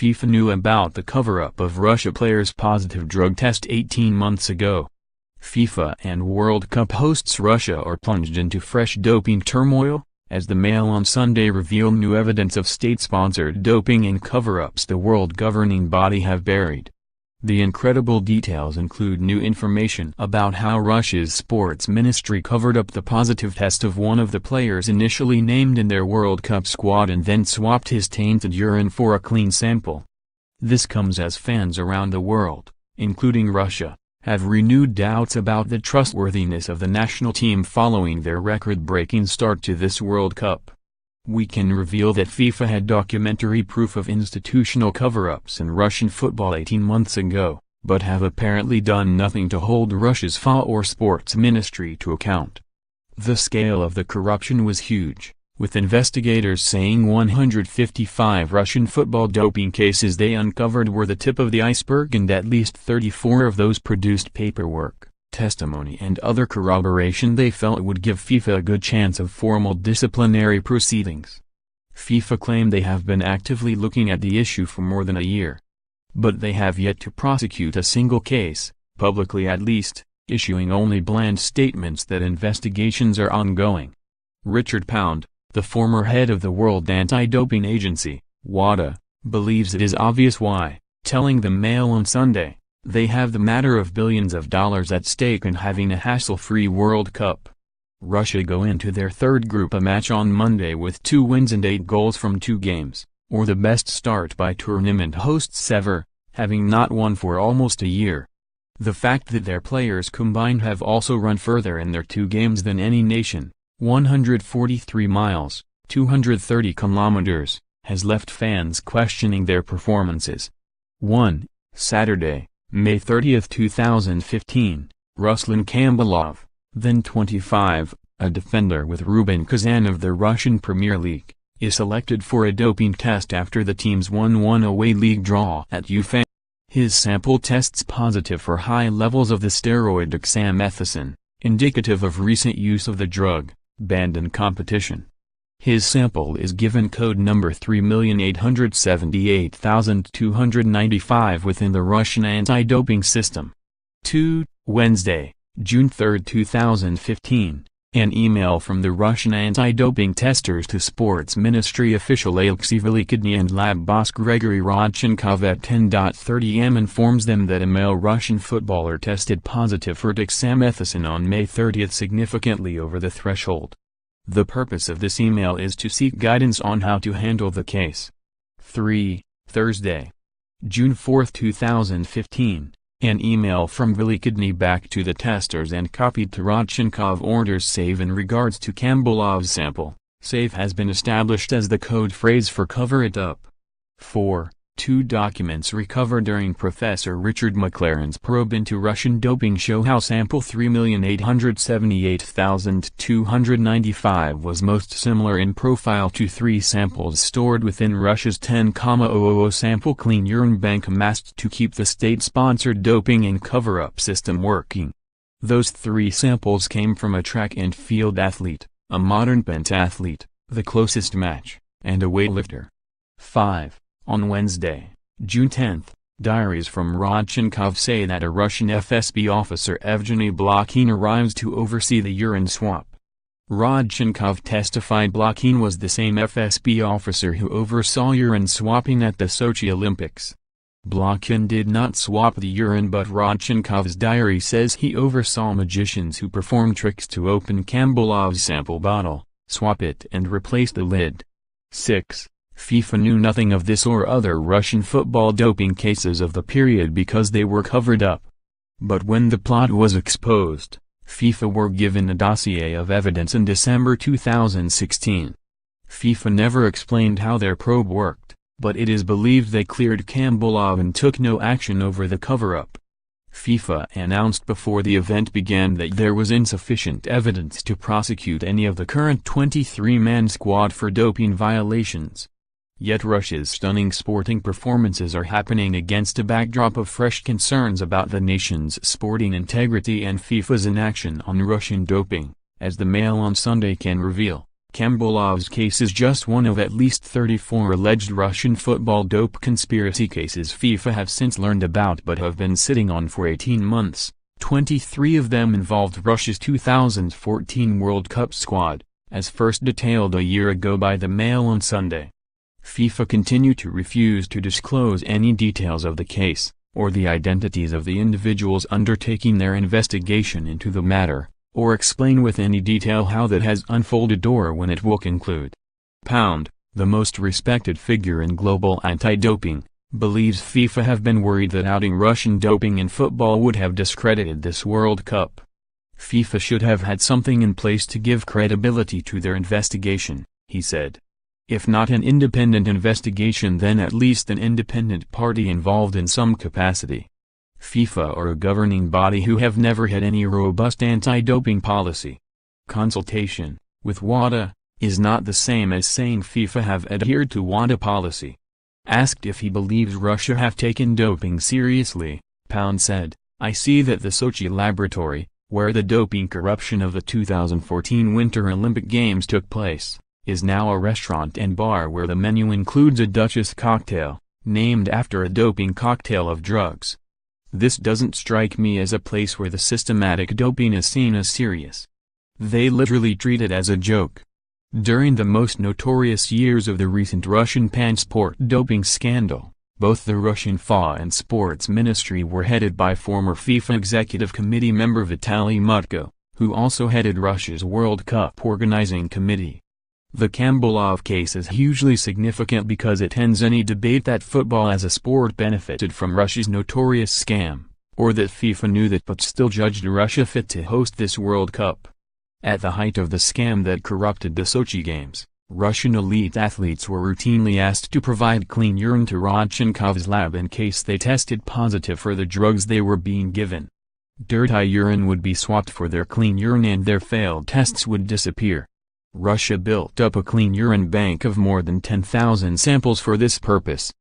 FIFA knew about the cover-up of Russia players' positive drug test 18 months ago. FIFA and World Cup hosts Russia are plunged into fresh doping turmoil, as the Mail on Sunday revealed new evidence of state-sponsored doping and cover-ups the world governing body have buried. The incredible details include new information about how Russia's sports ministry covered up the positive test of one of the players initially named in their World Cup squad and then swapped his tainted urine for a clean sample. This comes as fans around the world, including Russia, have renewed doubts about the trustworthiness of the national team following their record-breaking start to this World Cup. We can reveal that FIFA had documentary proof of institutional cover-ups in Russian football 18 months ago, but have apparently done nothing to hold Russia's FA or sports ministry to account. The scale of the corruption was huge, with investigators saying 155 Russian football doping cases they uncovered were the tip of the iceberg, and at least 34 of those produced paperwork, testimony and other corroboration they felt would give FIFA a good chance of formal disciplinary proceedings. FIFA claimed they have been actively looking at the issue for more than a year. But they have yet to prosecute a single case, publicly at least, issuing only bland statements that investigations are ongoing. Richard Pound, the former head of the World Anti-Doping Agency, WADA, believes it is obvious why, telling the Mail on Sunday, they have the matter of billions of dollars at stake in having a hassle-free World Cup. Russia go into their third group match on Monday with 2 wins and 8 goals from 2 games, or the best start by tournament hosts ever, having not won for almost a year. The fact that their players combined have also run further in their 2 games than any nation, 143 miles, 230 kilometers, has left fans questioning their performances. 1. Saturday, May 30, 2015, Ruslan Kambulov, then 25, a defender with Rubin Kazan of the Russian Premier League, is selected for a doping test after the team's 1-1 away league draw at UEFA. His sample tests positive for high levels of the steroid dexamethasone, indicative of recent use of the drug, banned in competition. His sample is given code number 3,878,295 within the Russian anti-doping system. 2. Wednesday, June 3, 2015, an email from the Russian anti-doping testers to sports ministry official Alexei Velikidny and lab boss Gregory Rodchenkov at 10:30 am informs them that a male Russian footballer tested positive for dexamethasone on May 30, significantly over the threshold. The purpose of this email is to seek guidance on how to handle the case. 3. Thursday, June 4, 2015, an email from Velikidny back to the testers and copied to Rodchenkov orders save in regards to Kambulov's sample. Save has been established as the code phrase for cover it up. 4. 2 documents recovered during Professor Richard McLaren's probe into Russian doping show how sample 3,878,295 was most similar in profile to 3 samples stored within Russia's 10,000 sample clean urine bank amassed to keep the state-sponsored doping and cover-up system working. Those 3 samples came from a track and field athlete, a modern pentathlete, the closest match, and a weightlifter. 5. On Wednesday, June 10, diaries from Rodchenkov say that a Russian FSB officer Evgeny Blokhin arrives to oversee the urine swap. Rodchenkov testified Blokhin was the same FSB officer who oversaw urine swapping at the Sochi Olympics. Blokhin did not swap the urine, but Rodchenkov's diary says he oversaw magicians who performed tricks to open Kambulov's sample bottle, swap it and replace the lid. 6. FIFA knew nothing of this or other Russian football doping cases of the period because they were covered up. But when the plot was exposed, FIFA were given a dossier of evidence in December 2016. FIFA never explained how their probe worked, but it is believed they cleared Kambulov and took no action over the cover-up. FIFA announced before the event began that there was insufficient evidence to prosecute any of the current 23-man squad for doping violations. Yet Russia's stunning sporting performances are happening against a backdrop of fresh concerns about the nation's sporting integrity and FIFA's inaction on Russian doping, as the Mail on Sunday can reveal. Kambulov's case is just one of at least 34 alleged Russian football dope conspiracy cases FIFA have since learned about but have been sitting on for 18 months. 23 of them involved Russia's 2014 World Cup squad, as first detailed a year ago by the Mail on Sunday. FIFA continued to refuse to disclose any details of the case, or the identities of the individuals undertaking their investigation into the matter, or explain with any detail how that has unfolded or when it will conclude. Pound, the most respected figure in global anti-doping, believes FIFA have been worried that outing Russian doping in football would have discredited this World Cup. FIFA should have had something in place to give credibility to their investigation, he said. If not an independent investigation, then at least an independent party involved in some capacity. FIFA are a governing body who have never had any robust anti-doping policy. Consultation with WADA is not the same as saying FIFA have adhered to WADA policy. Asked if he believes Russia have taken doping seriously, Pound said, "I see that the Sochi laboratory, where the doping corruption of the 2014 Winter Olympic Games took place, is now a restaurant and bar where the menu includes a Duchess cocktail, named after a doping cocktail of drugs. This doesn't strike me as a place where the systematic doping is seen as serious. They literally treat it as a joke." During the most notorious years of the recent Russian pan-sport doping scandal, both the Russian FA and Sports Ministry were headed by former FIFA Executive Committee member Vitaly Mutko, who also headed Russia's World Cup organizing committee. The Kambulov case is hugely significant because it ends any debate that football as a sport benefited from Russia's notorious scam, or that FIFA knew that but still judged Russia fit to host this World Cup. At the height of the scam that corrupted the Sochi Games, Russian elite athletes were routinely asked to provide clean urine to Rodchenkov's lab in case they tested positive for the drugs they were being given. Dirty urine would be swapped for their clean urine and their failed tests would disappear. Russia built up a clean urine bank of more than 10,000 samples for this purpose.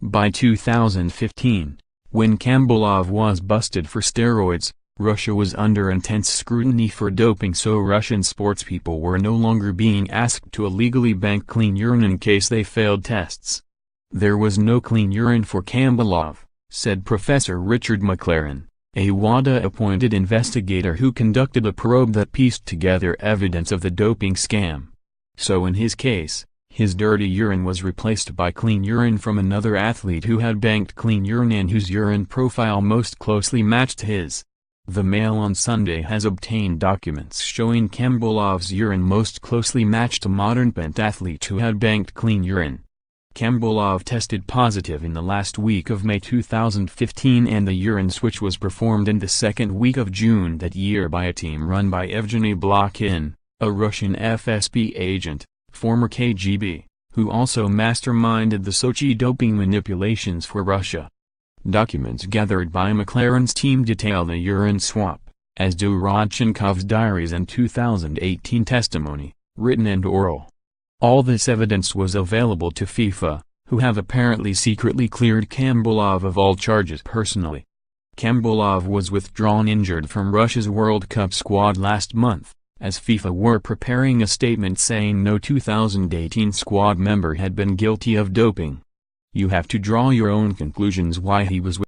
By 2015, when Kambulov was busted for steroids, Russia was under intense scrutiny for doping, so Russian sportspeople were no longer being asked to illegally bank clean urine in case they failed tests. There was no clean urine for Kambulov, said Professor Richard McLaren, a WADA-appointed investigator who conducted a probe that pieced together evidence of the doping scam. So in his case, his dirty urine was replaced by clean urine from another athlete who had banked clean urine and whose urine profile most closely matched his. The Mail on Sunday has obtained documents showing Kambulov's urine most closely matched a modern pentathlete who had banked clean urine. Kambulov tested positive in the last week of May 2015 and the urine switch was performed in the second week of June that year by a team run by Evgeny Blokhin, a Russian FSB agent, former KGB, who also masterminded the Sochi doping manipulations for Russia. Documents gathered by McLaren's team detail the urine swap, as do Rodchenkov's diaries and 2018 testimony, written and oral. All this evidence was available to FIFA, who have apparently secretly cleared Kambulov of all charges personally. Kambulov was withdrawn injured from Russia's World Cup squad last month, as FIFA were preparing a statement saying no 2018 squad member had been guilty of doping. You have to draw your own conclusions why he was